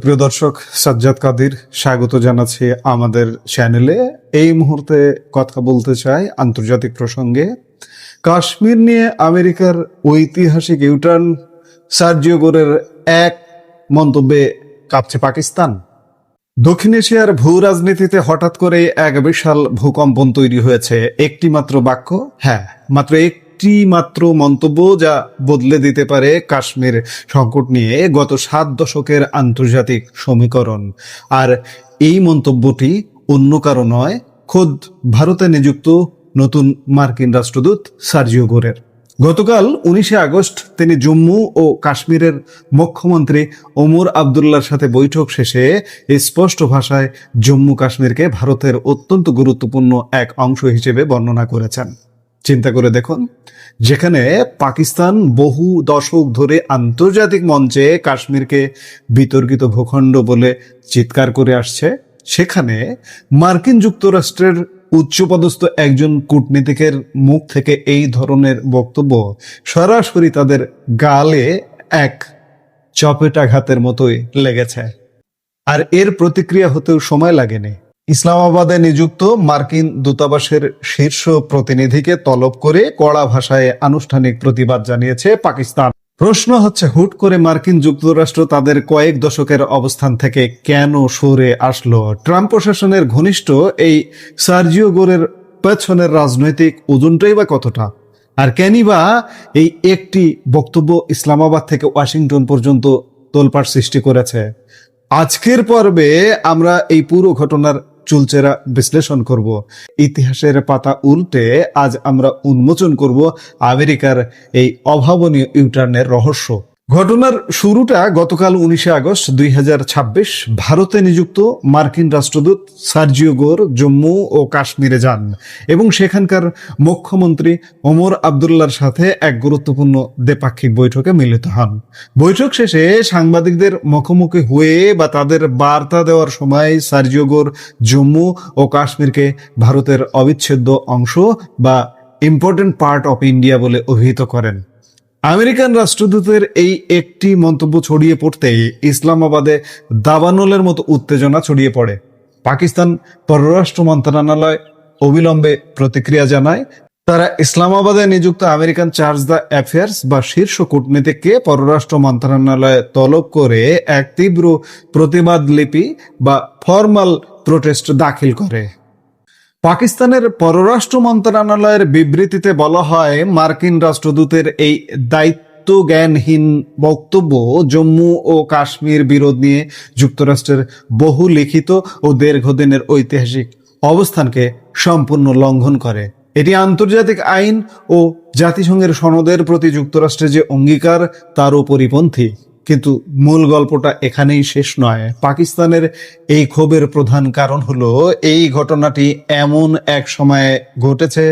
প্রিয় দর্শক, সাজ্জাদ কাদির স্বাগত জানাচ্ছি আমাদের চ্যানেলে। এই মুহূর্তে কথা বলতে চাই আন্তর্জাতিক প্রসঙ্গে। কাশ্মীর নিয়ে আমেরিকার ঐতিহাসিক ইউটার্ন, সার্জিও গোরের এক মন্তব্যে কাঁপছে পাকিস্তান। দক্ষিণ এশিয়ার ভূ রাজনীতিতে হঠাৎ করে এক বিশাল ভূকম্পন তৈরি হয়েছে একটি মাত্র বাক্য, মাত্র একটি মাত্র মন্তব্য, যা বদলে দিতে পারে কাশ্মীর সংকট নিয়ে গত 7 দশকের আন্তর্জাতিক সমীকরণ। আর এই মন্তব্যটি অন্য কারো নয়, খোদ ভারতে নিযুক্ত নতুন মার্কিন রাষ্ট্রদূত সার্জিও গোরের। গতকাল 19 আগস্ট তিনি জম্মু ও কাশ্মীরের মুখ্যমন্ত্রী ওমর আবদুল্লার সাথে বৈঠক শেষে স্পষ্ট ভাষায় জম্মু কাশ্মীরকে ভারতের অত্যন্ত গুরুত্বপূর্ণ এক অংশ হিসেবে বর্ণনা করেছেন। চিন্তা করে দেখুন, যেখানে পাকিস্তান বহু দশক ধরে আন্তর্জাতিক মঞ্চে কাশ্মীরকে বিতর্কিত ভূখণ্ড বলে চিৎকার করে আসছে, সেখানে মার্কিন যুক্তরাষ্ট্রের উচ্চপদস্থ একজন কূটনীতিকের মুখ থেকে এই ধরনের বক্তব্য সরাসরি তাদের গালে এক চপেটাঘাতের মতোই লেগেছে। আর এর প্রতিক্রিয়া হতেও সময় লাগেনি। ইসলামাবাদে নিযুক্ত মার্কিন দূতাবাসের শীর্ষ প্রতিনিধিকে তলব করে কড়া ভাষায় আনুষ্ঠানিক প্রতিবাদ জানিয়েছে পাকিস্তান। প্রশ্ন হচ্ছে, হুট করে মার্কিন যুক্তরাষ্ট্র তাদের কয়েক দশকের অবস্থান থেকে কেন সরে আসলো? ট্রাম্প প্রশাসনের ঘনিষ্ঠ এই সার্জিও গোরের পেছনের রাজনৈতিক ওজনটাই বা কতটা? আর কেনই বা এই একটি বক্তব্য ইসলামাবাদ থেকে ওয়াশিংটন পর্যন্ত তোলপাড় সৃষ্টি করেছে? আজকের পর্বে আমরা এই পুরো ঘটনার চুলচেরা বিশ্লেষণ করব। ইতিহাসের পাতা উল্টে আজ আমরা উন্মোচন করব আমেরিকার এই অভাবনীয় ইউটার্নের রহস্য। ঘটনার শুরুটা গতকাল 19 আগস্ট 2026 ভারতে নিযুক্ত মার্কিন রাষ্ট্রদূত সার্জিও গোর জম্মু ও কাশ্মীরে যান এবং সেখানকার মুখ্যমন্ত্রী ওমর আবদুল্লার সাথে এক গুরুত্বপূর্ণ দ্বিপাক্ষিক বৈঠকে মিলিত হন। বৈঠক শেষে সাংবাদিকদের মুখোমুখি হয়ে বা তাদের বার্তা দেওয়ার সময় সার্জিও গোর জম্মু ও কাশ্মীরকে ভারতের অবিচ্ছেদ্য অংশ বা ইম্পর্টেন্ট পার্ট অফ ইন্ডিয়া বলে অভিহিত করেন। আমেরিকান রাষ্ট্রদূতের এই একটি মন্তব্য ছড়িয়ে পড়তেই ইসলামাবাদে দাবানলের মতো উত্তেজনা ছড়িয়ে পড়ে। পাকিস্তান পররাষ্ট্র মন্ত্রণালয় অবিলম্বে প্রতিক্রিয়া জানায়। তারা ইসলামাবাদে নিযুক্ত আমেরিকান চার্জ দ্য অ্যাফেয়ার্স বা শীর্ষ কূটনীতিককে পররাষ্ট্র মন্ত্রণালয়ে তলব করে এক তীব্র প্রতিবাদ লিপি বা ফরমাল প্রোটেস্ট দাখিল করে। পাকিস্তানের পররাষ্ট্র মন্ত্রণালয়ের বিবৃতিতে বলা হয়, মার্কিন রাষ্ট্রদূতের এই দায়িত্ব জ্ঞানহীন বক্তব্য জম্মু ও কাশ্মীর বিরোধ নিয়ে যুক্তরাষ্ট্রের বহু লিখিত ও দীর্ঘদিনের ঐতিহাসিক অবস্থানকে সম্পূর্ণ লঙ্ঘন করে। এটি আন্তর্জাতিক আইন ও জাতিসংঘের সনদের প্রতি যুক্তরাষ্ট্রের যে অঙ্গীকার তারও পরিপন্থী। কিন্তু মূল গল্পটা এখানেই শেষ নয়। পাকিস্তানের এই ক্ষোভের প্রধান কারণ হলো এই ঘটনাটি এমন এক সময়ে ঘটেছে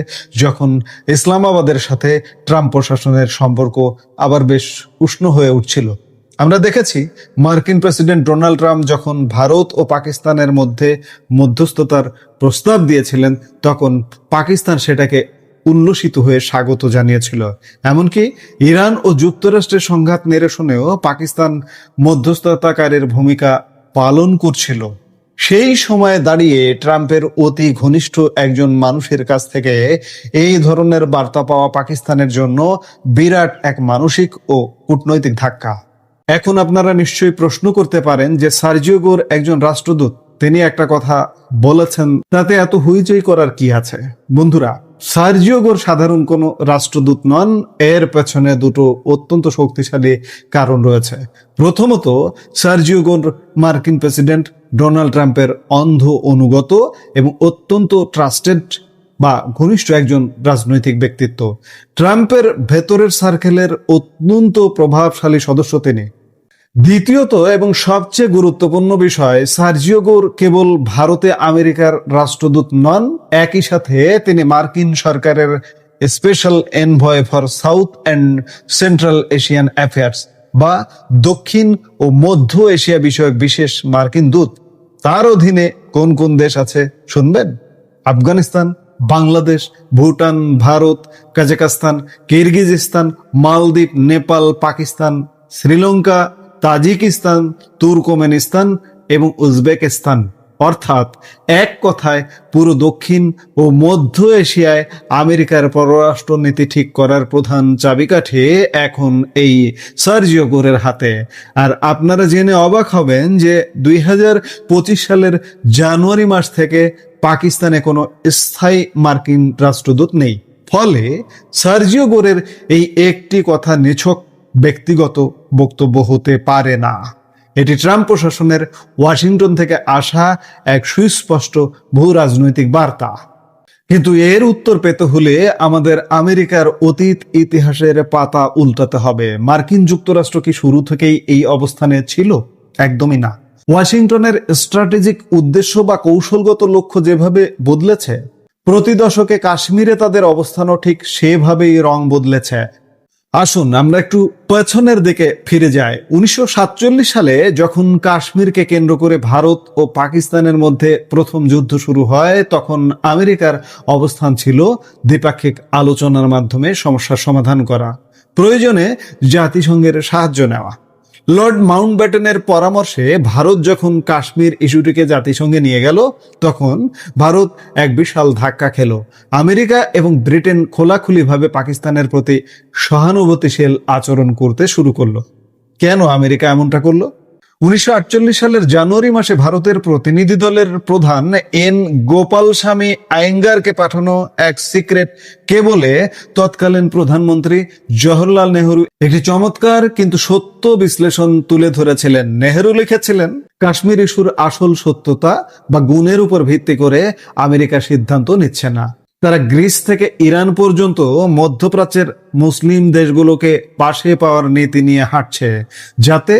যখন ইসলামাবাদের সাথে ট্রাম্প প্রশাসনের সম্পর্ক আবার বেশ উষ্ণ হয়ে উঠছিল। আমরা দেখেছি মার্কিন প্রেসিডেন্ট ডোনাল্ড ট্রাম্প যখন ভারত ও পাকিস্তানের মধ্যে মধ্যস্থতার প্রস্তাব দিয়েছিলেন, তখন পাকিস্তান সেটাকে উল্লসিত হয়ে স্বাগত জানিয়েছিল। এমনকি ইরান ও যুক্তরাষ্ট্রের সংঘাত নিরসনেও পাকিস্তান মধ্যস্থতাকারীর ভূমিকা পালন করছিল। সেই সময়ে দাঁড়িয়ে ট্রাম্পের অতি ঘনিষ্ঠ একজন মানুষের কাছ থেকে এই ধরনের বার্তা পাওয়া পাকিস্তানের জন্য বিরাট এক মানসিক ও কূটনৈতিক ধাক্কা। এখন আপনারা নিশ্চয়ই প্রশ্ন করতে পারেন যে সার্জিও গোর একজন রাষ্ট্রদূত, তিনি একটা কথা বলেছেন, তাতে এত হইচই করার কি আছে? বন্ধুরা, সার্জিও গোর সাধারণ কোনো রাষ্ট্রদূত নন। এর পেছনে দুটো অত্যন্ত শক্তিশালী কারণ রয়েছে। প্রথমত, সার্জিও গোর মার্কিন প্রেসিডেন্ট ডোনাল্ড ট্রাম্পের অন্ধ অনুগত এবং অত্যন্ত ট্রাস্টেড বা ঘনিষ্ঠ একজন রাজনৈতিক ব্যক্তিত্ব। ট্রাম্পের ভেতরের সার্কেলের অত্যন্ত প্রভাবশালী সদস্য তিনি। দ্বিতীয়ত এবং সবচেয়ে গুরুত্বপূর্ণ বিষয়, সার্জিও গোর কেবল ভারতে আমেরিকার রাষ্ট্রদূত নন, একই সাথে তিনি মার্কিন সরকারের special envoy for south and central Asian affairs বা দক্ষিণ ও মধ্য এশিয়া বিষয়ক বিশেষ মার্কিন দূত। তার অধীনে কোন কোন দেশ আছে শুনবেন? আফগানিস্তান, বাংলাদেশ, ভুটান, ভারত, কাজাকস্তান, কিরগিজস্তান, মালদ্বীপ, নেপাল, পাকিস্তান, শ্রীলঙ্কা, তাজিকিস্তান, তুর্কমেনিস্তান এবং উজবেকিস্তান। অর্থাৎ এক কথায় পুরো দক্ষিণ ও মধ্য এশিয়ায় আমেরিকার পররাষ্ট্রনীতি ঠিক করার প্রধান চাবিকাঠি এখন এই সার্জিও গোরের হাতে। আর আপনারা জেনে অবাক হবেন যে 2025 সালের জানুয়ারি মাস থেকে পাকিস্তানে কোনো স্থায়ী মার্কিন রাষ্ট্রদূত নেই। ফলে সার্জিও গোরের এই একটি কথা নিছক ব্যক্তিগত বক্তব্য হতে পারে না। এটি ট্রাম্প প্রশাসনের ওয়াশিংটন থেকে আসা এক সুস্পষ্ট ভূ রাজনৈতিক বার্তা। কিন্তু এর উত্তর পেতে হলে আমাদের আমেরিকার অতীত ইতিহাসের পাতা উল্টাতে হবে। মার্কিন যুক্তরাষ্ট্র কি শুরু থেকেই এই অবস্থানে ছিল? একদমই না। ওয়াশিংটনের স্ট্র্যাটেজিক উদ্দেশ্য বা কৌশলগত লক্ষ্য যেভাবে বদলেছে, প্রতি দশকে কাশ্মীরে তাদের অবস্থানও ঠিক সেভাবেই রং বদলেছে। আসুন আমরা একটু পেছনের দিকে ফিরে যাই। 1947 সালে যখন কাশ্মীরকে কেন্দ্র করে ভারত ও পাকিস্তানের মধ্যে প্রথম যুদ্ধ শুরু হয়, তখন আমেরিকার অবস্থান ছিল দ্বিপাক্ষিক আলোচনার মাধ্যমে সমস্যার সমাধান করা, প্রয়োজনে জাতিসংঘের সাহায্য নেওয়া। লর্ড মাউন্টব্যাটেনের পরামর্শে ভারত যখন কাশ্মীর ইস্যুটিকে জাতিসংঘে নিয়ে গেল, তখন ভারত এক বিশাল ধাক্কা খেল। আমেরিকা এবং ব্রিটেন খোলাখুলিভাবে পাকিস্তানের প্রতি সহানুভূতিশীল আচরণ করতে শুরু করলো। কেন আমেরিকা এমনটা করলো? 1948 সালের জানুয়ারি মাসে ভারতের প্রতিনিধি দলের প্রধান এন গোপালস্বামী আয়েঙ্গারকে পাঠানো এক সিক্রেট কেবলে তৎকালীন প্রধানমন্ত্রী জওহরলাল নেহরু একটি চমৎকার কিন্তু সত্য বিশ্লেষণ তুলে ধরেছিলেন। নেহরু লিখেছিলেন, কাশ্মীর ইস্যুর আসল সত্যতা বা গুণের উপর ভিত্তি করে আমেরিকা সিদ্ধান্ত নিচ্ছে না। তারা গ্রিস থেকে ইরান পর্যন্ত মধ্যপ্রাচ্যের মুসলিম দেশগুলোকে পাশে পাওয়ার নীতি নিয়ে হাঁটছে, যাতে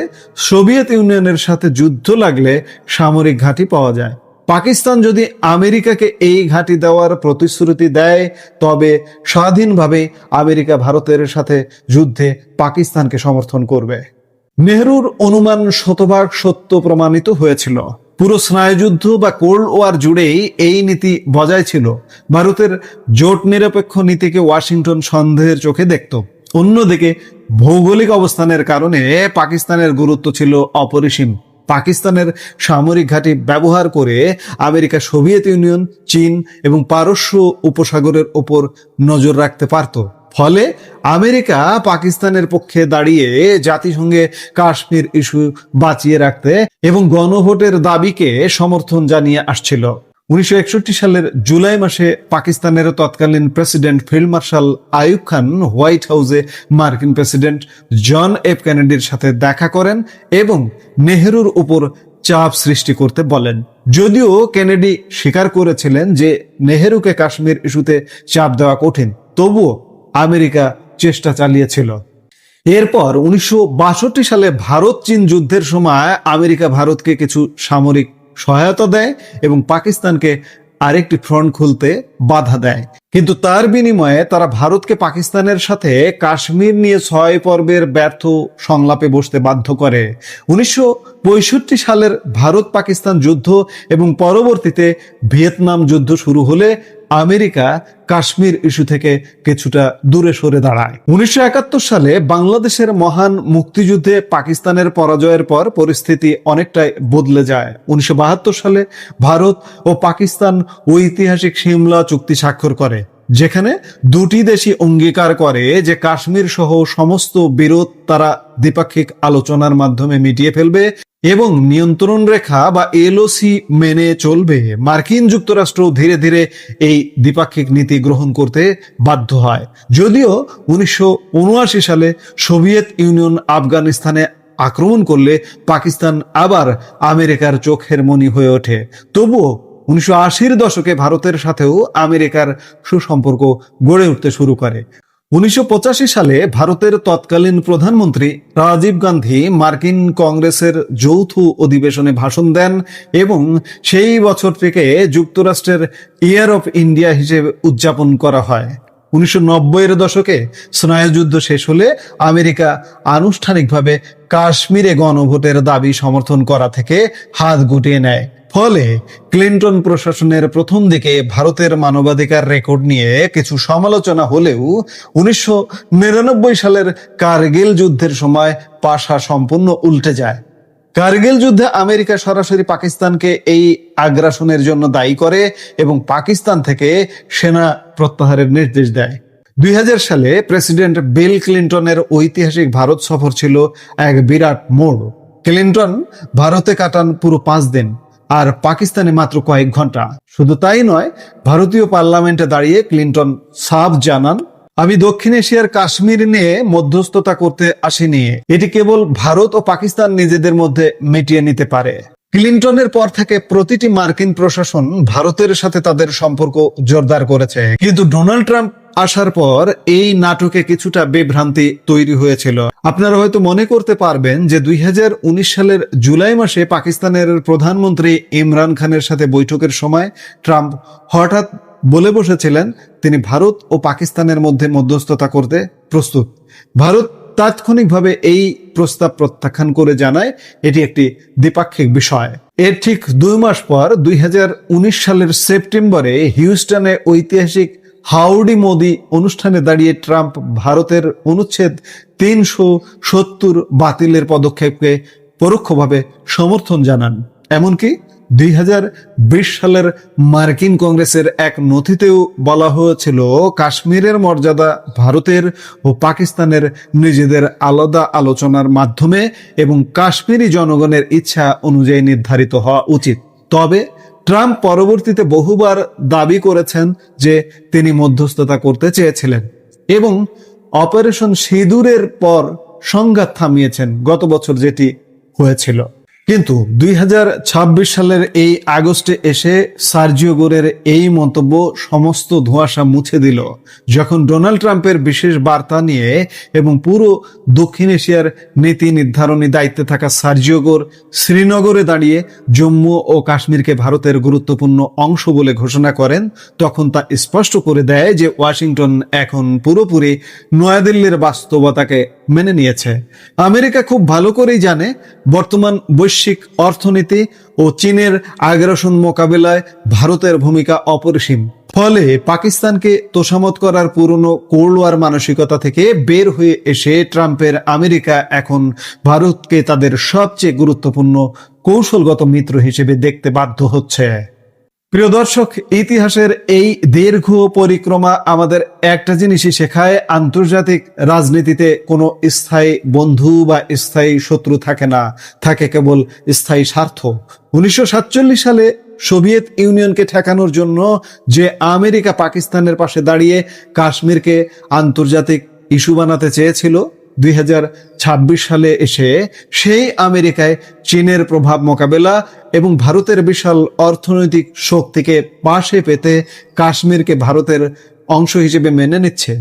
সোভিয়েত ইউনিয়নের সাথে যুদ্ধ লাগলে সামরিক ঘাঁটি পাওয়া যায়। পাকিস্তান যদি আমেরিকাকে এই ঘাঁটি দেওয়ার প্রতিশ্রুতি দেয়, তবে স্বাধীনভাবে আমেরিকা ভারতের সাথে যুদ্ধে পাকিস্তানকে সমর্থন করবে। নেহরুর অনুমান শতভাগ সত্য প্রমাণিত হয়েছিল। পুরো স্নায়ুযুদ্ধ বা কোল্ড ওয়ার জুড়েই এই নীতি বজায় ছিল। ভারতের জোট নিরপেক্ষ নীতিকে ওয়াশিংটন সন্দেহের চোখে দেখত। অন্যদিকে ভৌগোলিক অবস্থানের কারণে পাকিস্তানের গুরুত্ব ছিল অপরিসীম। পাকিস্তানের সামরিক ঘাঁটি ব্যবহার করে আমেরিকা সোভিয়েত ইউনিয়ন, চীন এবং পারস্য উপসাগরের ওপর নজর রাখতে পারত। ফলে আমেরিকা পাকিস্তানের পক্ষে দাঁড়িয়ে জাতিসংঘে কাশ্মীর ইস্যু বাঁচিয়ে রাখতে এবং গণভোটের দাবিকে সমর্থন জানিয়ে আসছিল। 1961 সালের জুলাই মাসে পাকিস্তানের তৎকালীন president field marshal Ayub Khan white হাউসে মার্কিন প্রেসিডেন্ট জন এফ কেনেডির সাথে দেখা করেন এবং নেহরুর উপর চাপ সৃষ্টি করতে বলেন। যদিও কেনেডি স্বীকার করেছিলেন যে নেহরুকে কাশ্মীর ইস্যুতে চাপ দেওয়া কঠিন, তবুও আমেরিকা চেষ্টা চালিয়েছিল। এরপর 1962 সালে ভারত চীন যুদ্ধের সময় আমেরিকা ভারতকে কিছু সামরিক সহায়তা দেয় এবং পাকিস্তানকে আরেকটি ফ্রন্ট খুলতে বাধা দেয়। কিন্তু তার বিনিময়ে তারা ভারতকে পাকিস্তানের সাথে কাশ্মীর নিয়ে 6 পর্বের ব্যর্থ সংলাপে বসতে বাধ্য করে। 1965 সালের ভারত পাকিস্তান যুদ্ধ এবং পরবর্তীতে ভিয়েতনাম যুদ্ধ শুরু হলে আমেরিকা কাশ্মীর ইস্যু থেকে কিছুটা দূরে সরে দাঁড়ায়। 1971 সালে বাংলাদেশের মহান মুক্তিযুদ্ধে পাকিস্তানের পরাজয়ের পর পরিস্থিতি অনেকটাই বদলে যায়। 1972 সালে ভারত ও পাকিস্তান ঐতিহাসিক সিমলা চুক্তি স্বাক্ষর করে, যেখানে দুটি দেশই অঙ্গীকার করে যে কাশ্মীর সহ সমস্ত বিরোধ তারা দ্বিপাক্ষিক আলোচনার মাধ্যমে মিটিয়ে ফেলবে এবং নিয়ন্ত্রণ রেখা বা এলওসি মেনে চলবে। মার্কিন যুক্তরাষ্ট্র ধীরে ধীরে এই দ্বিপাক্ষিক নীতি গ্রহণ করতে বাধ্য হয়। যদিও 1979 সালে সোভিয়েত ইউনিয়ন আফগানিস্তানে আক্রমণ করলে পাকিস্তান আবার আমেরিকার চোখের মণি হয়ে ওঠে, তবুও 1980-র দশকে ভারতের সাথেও আমেরিকার সুসম্পর্ক গড়ে উঠতে শুরু করে। 1985 সালে ভারতের তৎকালীন প্রধানমন্ত্রী রাজীব গান্ধী মার্কিন কংগ্রেসের যৌথ অধিবেশনে ভাষণ দেন এবং সেই বছর থেকে যুক্তরাষ্ট্রের ইয়ার অফ ইন্ডিয়া হিসেবে উদযাপন করা হয়। 1990-এর দশকে স্নায়ুযুদ্ধ শেষ হলে আমেরিকা আনুষ্ঠানিকভাবে কাশ্মীরে গণভোটের দাবি সমর্থন করা থেকে হাত গুটিয়ে নেয়। ফলে ক্লিনটন প্রশাসনের প্রথম দিকে ভারতের মানবাধিকার রেকর্ড নিয়ে কিছু সমালোচনা হলেও 1999 সালের কার্গিল যুদ্ধের সময় পাশা সম্পূর্ণ উল্টে যায়। কার্গিল যুদ্ধে আমেরিকা সরাসরি পাকিস্তানকে এই আগ্রাসনের জন্য দায়ী করে এবং পাকিস্তান থেকে সেনা প্রত্যাহারের নির্দেশ দেয়। 2000 সালে প্রেসিডেন্ট বিল ক্লিনটনের ঐতিহাসিক ভারত সফর ছিল এক বিরাট মোড়। ক্লিনটন ভারতে কাটান পুরো 5 দিন আর পাকিস্তানে মাত্র কয়েক ঘন্টা। শুধু তাই নয়, ভারতীয় পার্লামেন্টে দাঁড়িয়ে ক্লিনটন সাফ জানান, আমি দক্ষিণ এশিয়ার কাশ্মীর নিয়ে মধ্যস্থতা করতে আসিনি, এটি কেবল ভারত ও পাকিস্তান নিজেদের মধ্যে মিটিয়ে নিতে পারে। ক্লিনটনের পর থেকে প্রতিটি মার্কিন প্রশাসন ভারতের সাথে তাদের সম্পর্ক জোরদার করেছে, কিন্তু ডোনাল্ড ট্রাম্প আসার পর এই নাটকে কিছুটা বিভ্রান্তি তৈরি হয়েছিল। আপনারা হয়তো মনে করতে পারবেন যে 2019 সালের জুলাই মাসে পাকিস্তানের প্রধানমন্ত্রী ইমরান খানের সাথে বৈঠকের সময় ট্রাম্প হঠাৎ বলে বসেছিলেন তিনি ভারত ও পাকিস্তানের মধ্যে মধ্যস্থতা করতে প্রস্তুত। ভারত তাৎক্ষণিকভাবে এই প্রস্তাব প্রত্যাখ্যান করে জানায় এটি একটি দ্বিপাক্ষিক বিষয়। এর ঠিক 2 মাস পর 2019 সালের সেপ্টেম্বরে হিউস্টনে ঐতিহাসিক হাউডি মোদি অনুষ্ঠানে দাঁড়িয়ে ট্রাম্প ভারতের অনুচ্ছেদ 370 বাতিলের পদক্ষেপকে পরোক্ষভাবে সমর্থন জানান। এমনকি 2020 সালের মার্কিন কংগ্রেসের এক নথিতেও বলা হয়েছিল কাশ্মীরের মর্যাদা ভারতের ও পাকিস্তানের নিজেদের আলাদা আলোচনার মাধ্যমে এবং কাশ্মীরি জনগণের ইচ্ছা অনুযায়ী নির্ধারিত হওয়া উচিত। তবে ট্রাম্প পরবর্তীতে বহুবার দাবি করেছেন যে তিনি মধ্যস্থতা করতে চেয়েছিলেন এবং অপারেশন সিঁদুরের পর সংঘাত থামিয়েছেন গত বছর যেটি হয়েছিল। কিন্তু 2026 সালের এই আগস্টে এসে সার্জিও গোরের এই মন্তব্য সমস্ত ধোঁয়াশা মুছে দিল, যখন ডোনাল্ড ট্রাম্পের বিশেষ বার্তা নিয়ে এবং পুরো দক্ষিণ এশিয়ার নীতি নির্ধারণী দায়িত্বে থাকা সার্জিও গোর শ্রীনগরে দাঁড়িয়ে জম্মু ও কাশ্মীরকে ভারতের গুরুত্বপূর্ণ অংশ বলে ঘোষণা করেন। তখন তা স্পষ্ট করে দেয় যে ওয়াশিংটন এখন পুরোপুরি নয়াদিল্লির বাস্তবতাকে মেনে নিয়েছে। আমেরিকা খুব ভালো করেই জানে বর্তমান বৈশ্বিক অর্থনীতি ও চীনের আগ্রাসন মোকাবিলায় ভারতের ভূমিকা অপরিসীম। ফলে পাকিস্তানকে তোষামত করার পুরনো কোল্ড ওয়ার মানসিকতা থেকে বের হয়ে এসে ট্রাম্পের আমেরিকা এখন ভারতকে তাদের সবচেয়ে গুরুত্বপূর্ণ কৌশলগত মিত্র হিসেবে দেখতে বাধ্য হচ্ছে। প্রিয় দর্শক, ইতিহাসের এই দীর্ঘ পরিক্রমা আমাদের একটা জিনিসই শেখায়, আন্তর্জাতিক রাজনীতিতে কোনো স্থায়ী বন্ধু বা স্থায়ী শত্রু থাকে না, থাকে কেবল স্থায়ী স্বার্থ। 1947 সালে সোভিয়েত ইউনিয়নকে ঠেকানোর জন্য যে আমেরিকা পাকিস্তানের পাশে দাঁড়িয়ে কাশ্মীরকে আন্তর্জাতিক ইস্যু বানাতে চেয়েছিল, 2026 সালে এসে সেই আমেরিকায় চীনের প্রভাব মোকাবেলা এবং ভারতের বিশাল অর্থনৈতিক শক্তিকে পাশে পেতে কাশ্মীরকে ভারতের অংশ হিসেবে মেনে নিচ্ছে।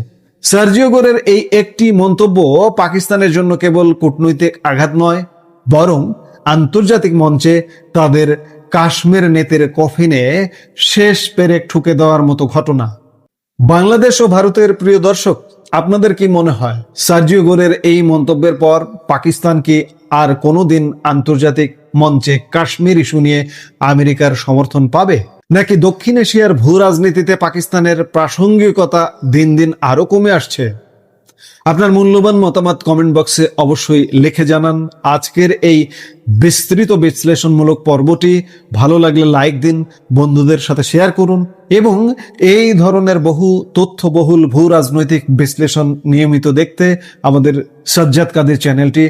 সার্জিও গোরের এই একটি মন্তব্য পাকিস্তানের জন্য কেবল কূটনৈতিক আঘাত নয়, বরং আন্তর্জাতিক মঞ্চে তাদের কাশ্মীর নেতের কফিনে শেষ পেরেক ঠুকে দেওয়ার মতো ঘটনা। বাংলাদেশ ও ভারতের প্রিয় দর্শক, আপনাদের কি মনে হয় সার্জিও গোরের এই মন্তব্যের পর পাকিস্তান কি আর কোনোদিন আন্তর্জাতিক মঞ্চে কাশ্মীর ইস্যু নিয়ে আমেরিকার সমর্থন পাবে, নাকি দক্ষিণ এশিয়ার ভূ রাজনীতিতে পাকিস্তানের প্রাসঙ্গিকতা দিন দিন আরো কমে আসছে? আপনার মূল্যবান মতামত কমেন্ট বক্সে অবশ্যই লিখে জানান। আজকের এই বিস্তৃত বিশ্লেষণমূলক পর্বটি ভালো লাগলে লাইক দিন, বন্ধুদের সাথে শেয়ার করুন এবং এই ধরনের বহু তথ্যবহুল ভূ রাজনৈতিক বিশ্লেষণ নিয়মিত দেখতে আমাদের সাজ্জাদ কাদের চ্যানেলটি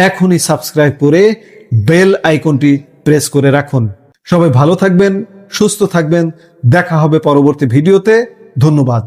এখনই সাবস্ক্রাইব করে বেল আইকনটি প্রেস করে রাখুন। সবাই ভালো থাকবেন, সুস্থ থাকবেন, দেখা হবে পরবর্তী ভিডিওতে। ধন্যবাদ।